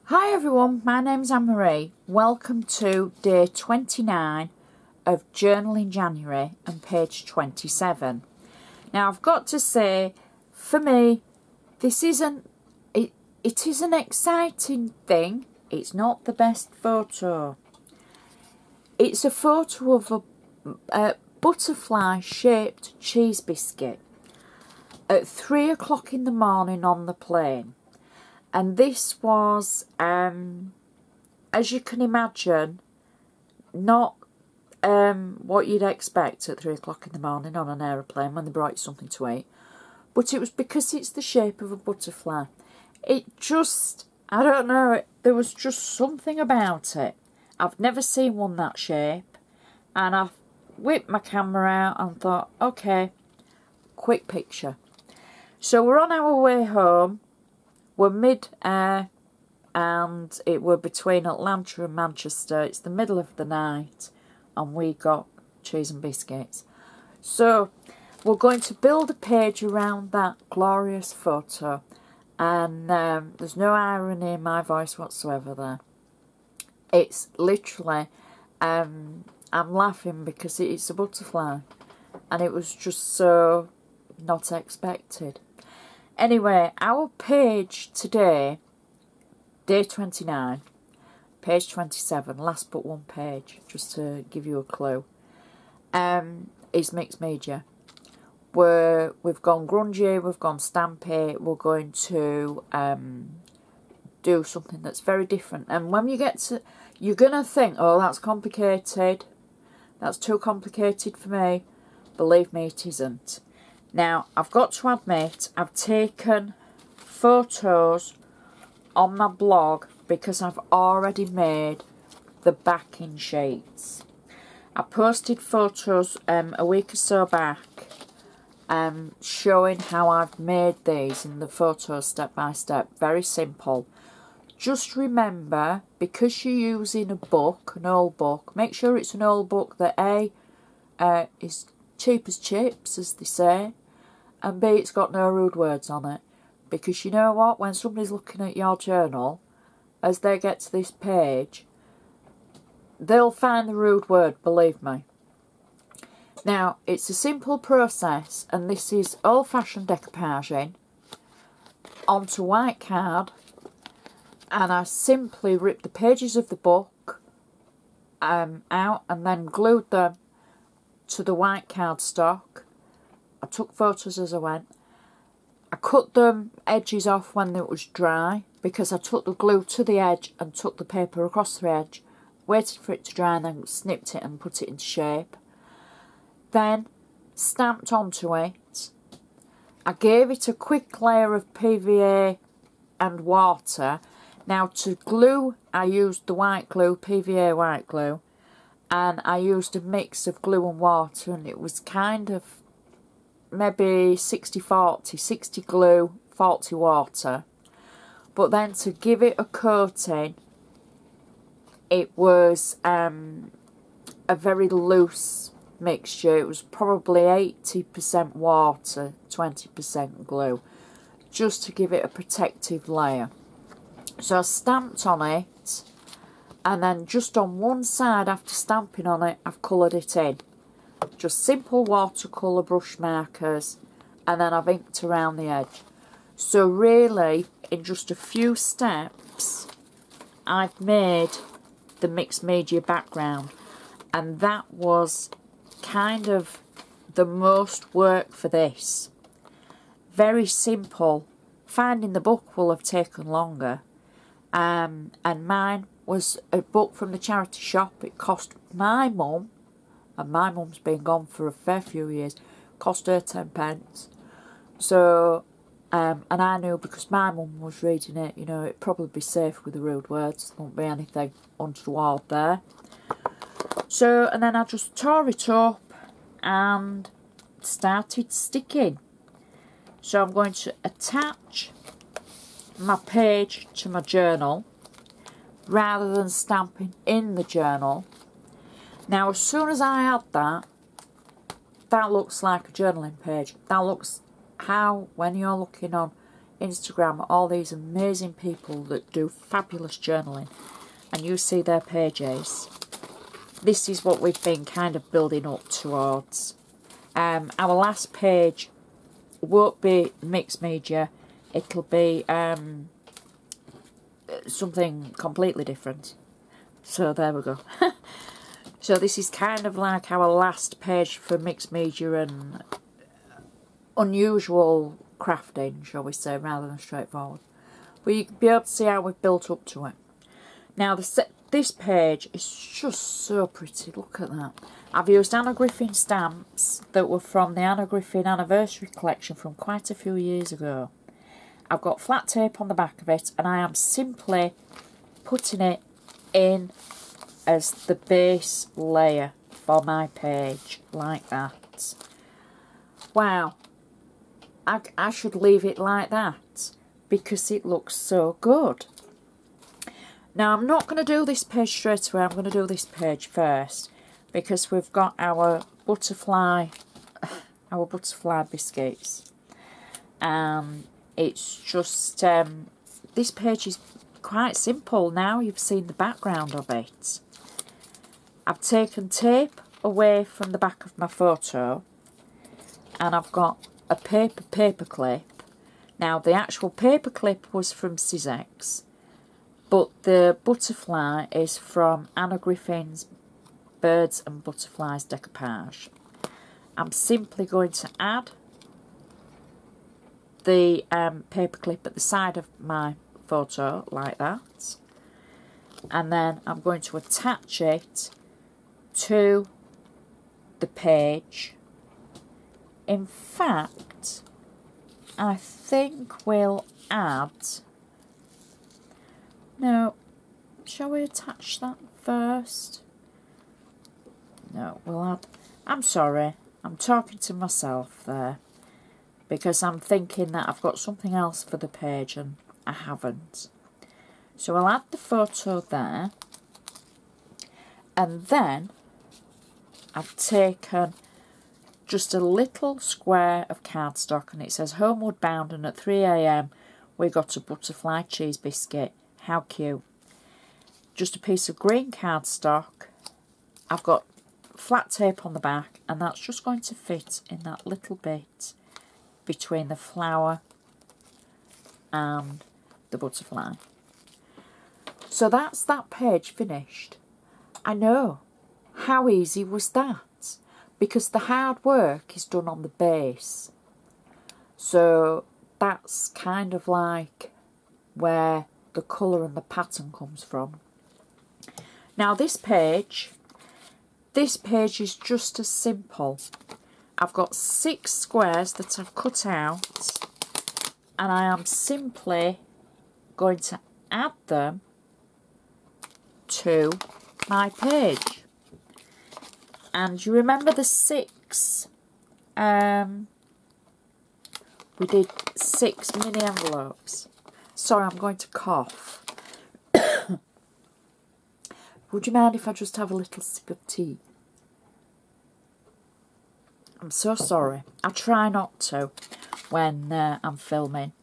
Hi everyone, my name's Anne-Marie. Welcome to day 29 of Journaling January and page 27. Now I've got to say, for me, this isn't, it is an exciting thing. It's not the best photo. It's a photo of a butterfly shaped cheese biscuit at 3 o'clock in the morning on the plane. And this was, as you can imagine, not what you'd expect at 3 o'clock in the morning on an aeroplane when they brought you something to eat. But it was because it's the shape of a butterfly. It just, I don't know, there was just something about it. I've never seen one that shape. And I whipped my camera out and thought, okay, quick picture. So we're on our way home. We're mid-air and it were between Atlanta and Manchester. It's the middle of the night and we got cheese and biscuits. So we're going to build a page around that glorious photo, and there's no irony in my voice whatsoever there. It's literally, I'm laughing because it's a butterfly and it was just so not expected. Anyway, our page today, day 29, page 27, last but one page, just to give you a clue, is mixed media. We've gone grungy, we've gone stampy, we're going to do something that's very different. And when you get to, you're going to think, oh, that's complicated, that's too complicated for me. Believe me, it isn't. Now, I've got to admit, I've taken photos on my blog because I've already made the backing sheets. I posted photos a week or so back showing how I've made these in the photos step by step. Very simple. Just remember, because you're using a book, an old book, make sure it's an old book that A, is cheap as chips, as they say, and B, it's got no rude words on it. Because you know what, when somebody's looking at your journal, as they get to this page, they'll find the rude word, believe me. Now, it's a simple process, and this is old-fashioned decoupaging onto white card, and I simply ripped the pages of the book out and then glued them to the white cardstock. I took photos as I went. I cut them edges off when it was dry because I took the glue to the edge and took the paper across the edge, waited for it to dry and then snipped it and put it into shape. Then stamped onto it. I gave it a quick layer of PVA and water. Now to glue, I used the white glue, PVA white glue, and I used a mix of glue and water, and it was kind of maybe 60-40, 60 glue, 40 water. But then to give it a coating, it was a very loose mixture. It was probably 80% water, 20% glue, just to give it a protective layer. So I stamped on it, and then just on one side after stamping on it, I've coloured it in. Just simple watercolour brush markers, and then I've inked around the edge. So really, in just a few steps, I've made the mixed media background, and that was kind of the most work for this. Very simple. Finding the book will have taken longer, and mine was a book from the charity shop. It cost my mum, and my mum's been gone for a fair few years, cost her 10 pence. So, and I knew because my mum was reading it, you know, it'd probably be safe with the rude words. There won't be anything untoward there. So, and then I just tore it up and started sticking. So I'm going to attach my page to my journal rather than stamping in the journal. Now, as soon as I add that, that looks like a journaling page. That looks how, when you're looking on Instagram all these amazing people that do fabulous journaling, and you see their pages, this is what we've been kind of building up towards. Our last page won't be mixed media, it'll be something completely different. So there we go. So this is kind of like our last page for mixed media and unusual crafting, shall we say, rather than straightforward. But you can be able to see how we've built up to it. Now this page is just so pretty, look at that. I've used Anna Griffin stamps that were from the Anna Griffin anniversary collection from quite a few years ago. I've got flat tape on the back of it, and I am simply putting it in as the base layer for my page, like that. Wow, I should leave it like that because it looks so good. Now I'm not going to do this page straight away, I'm going to do this page first because we've got our butterfly biscuits, and it's just this page is quite simple. Now you've seen the background of it. I've taken tape away from the back of my photo, and I've got a paper clip. Now the actual paper clip was from Sizzix, but the butterfly is from Anna Griffin's Birds and Butterflies decoupage. I'm simply going to add the paper clip at the side of my photo like that, and then I'm going to attach it to the page. In fact, I think we'll add, no, shall we attach that first? No, we'll add, I'm sorry, I'm talking to myself there, because I'm thinking that I've got something else for the page and I haven't. So I'll add the photo there, and then I've taken just a little square of cardstock, and it says Homeward Bound, and at 3 AM we got a butterfly cheese biscuit. How cute. Just a piece of green cardstock. I've got flat tape on the back, and that's just going to fit in that little bit between the flower and the butterfly. So that's that page finished. I know, how easy was that? Because the hard work is done on the base. So that's kind of like where the colour and the pattern comes from. Now this page is just as simple. I've got 6 squares that I've cut out, and I am simply going to add them to my page. And you remember the 6, we did 6 mini envelopes. Sorry, I'm going to cough. Would you mind if I just have a little sip of tea? I'm so sorry. I try not to when I'm filming,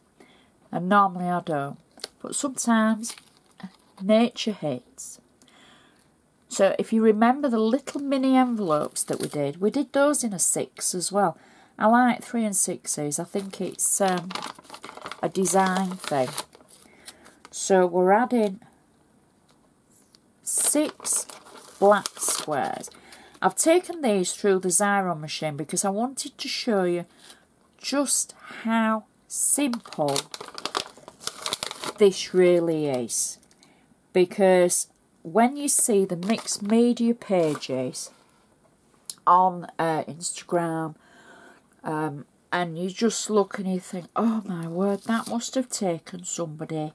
and normally I don't, but sometimes nature hits. So if you remember the little mini envelopes that we did those in a 6 as well. I like 3 and 6s. I think it's a design thing. So we're adding 6 black squares. I've taken these through the Xyron machine because I wanted to show you just how simple this really is. Because when you see the mixed media pages on Instagram, and you just look and you think, oh my word, that must have taken somebody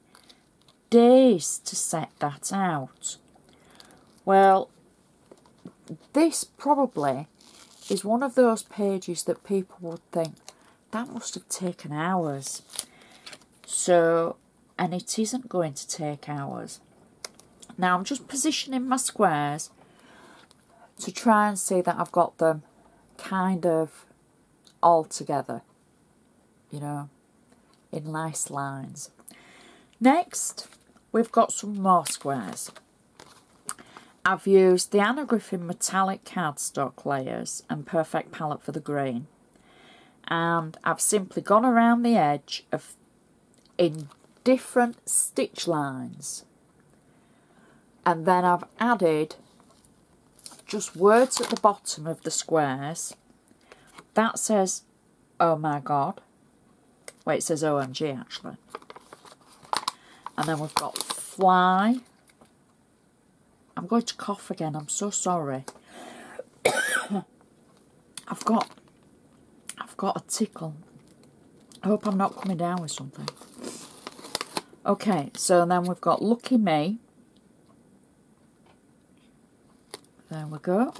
days to set that out. Well, this probably is one of those pages that people would think, that must have taken hours. So, and it isn't going to take hours. Now I'm just positioning my squares to try and see that I've got them kind of all together, you know. in nice lines. Next, we've got some more squares. I've used the Anna Griffin metallic cardstock layers and perfect palette for the green, and I've simply gone around the edge in different stitch lines, and then I've added just words at the bottom of the squares that says oh my god. Wait, it says OMG actually. And then we've got fly. I'm going to cough again, I'm so sorry. I've got a tickle. I hope I'm not coming down with something. Okay, so then we've got Lucky Me. There we go.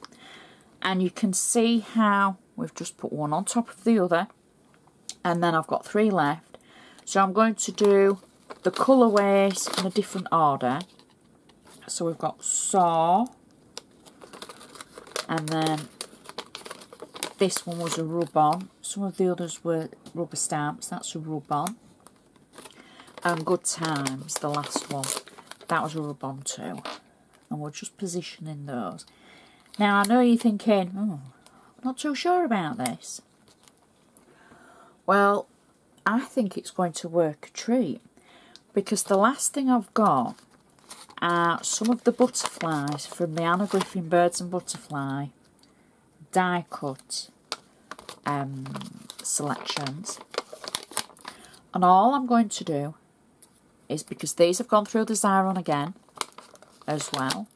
And you can see how we've just put one on top of the other. And then I've got 3 left. So I'm going to do the colourways in a different order. So we've got Saw. And then this one was a rub-on. Some of the others were rubber stamps. That's a rub-on. And Good Times, the last one. That was a rub-on too. And we're just positioning those. Now, I know you're thinking, oh, I'm not too sure about this. Well, I think it's going to work a treat. Because the last thing I've got are some of the butterflies from the Anna Griffin Birds and Butterfly die cut selections. And all I'm going to do is, because these have gone through the Xyron again as well,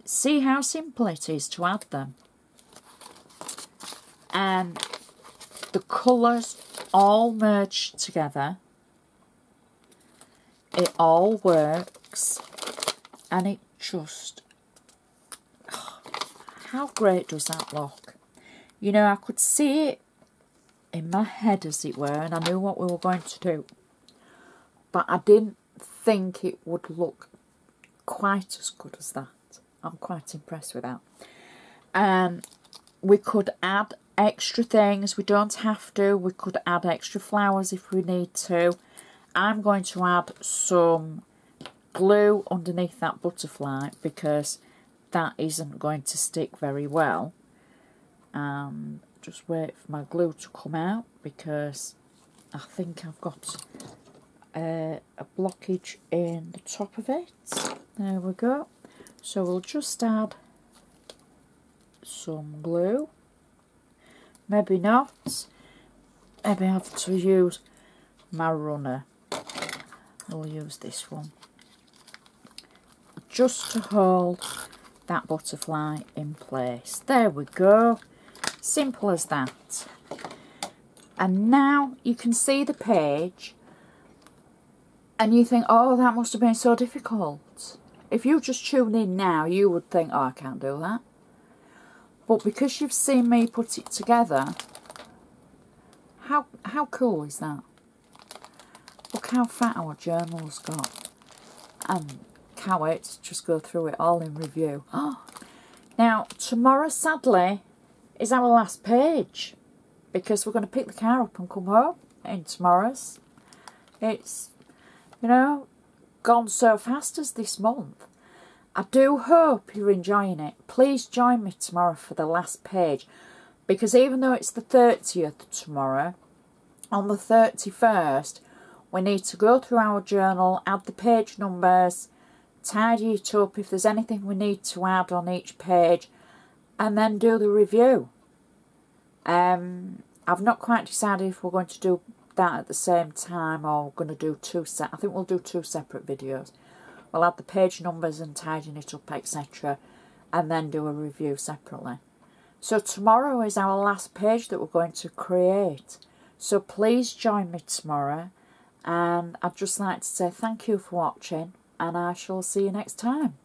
see how simple it is to add them. And the colours all merge together. It all works. And it just... how great does that look? You know, I could see it in my head, as it were, and I knew what we were going to do. But I didn't think it would look quite as good as that. I'm quite impressed with that. We could add extra things. We don't have to. We could add extra flowers if we need to. I'm going to add some glue underneath that butterfly because that isn't going to stick very well. Just wait for my glue to come out because I think I've got a blockage in the top of it. There we go. So we'll just add some glue. Maybe not. Maybe I have to use my runner. We'll use this one. Just to hold that butterfly in place. There we go. Simple as that. And now you can see the page and you think, oh, that must have been so difficult. If you just tune in now, you would think, oh, I can't do that. But because you've seen me put it together, how cool is that? Look how fat our journal's got. And can't wait to just go through it all in review. Now, tomorrow, sadly, is our last page. Because we're going to pick the car up and come home in tomorrow's. It's, you know, gone so fast as this month. I do hope you're enjoying it. Please join me tomorrow for the last page. Because even though it's the 30th tomorrow, on the 31st, we need to go through our journal, add the page numbers, tidy it up if there's anything we need to add on each page, and then do the review. I've not quite decided if we're going to do that at the same time or we're going to do I think we'll do 2 separate videos. We'll add the page numbers and tidying it up, etc. and then do a review separately. So tomorrow is our last page that we're going to create. So please join me tomorrow. And I'd just like to say thank you for watching, and I shall see you next time.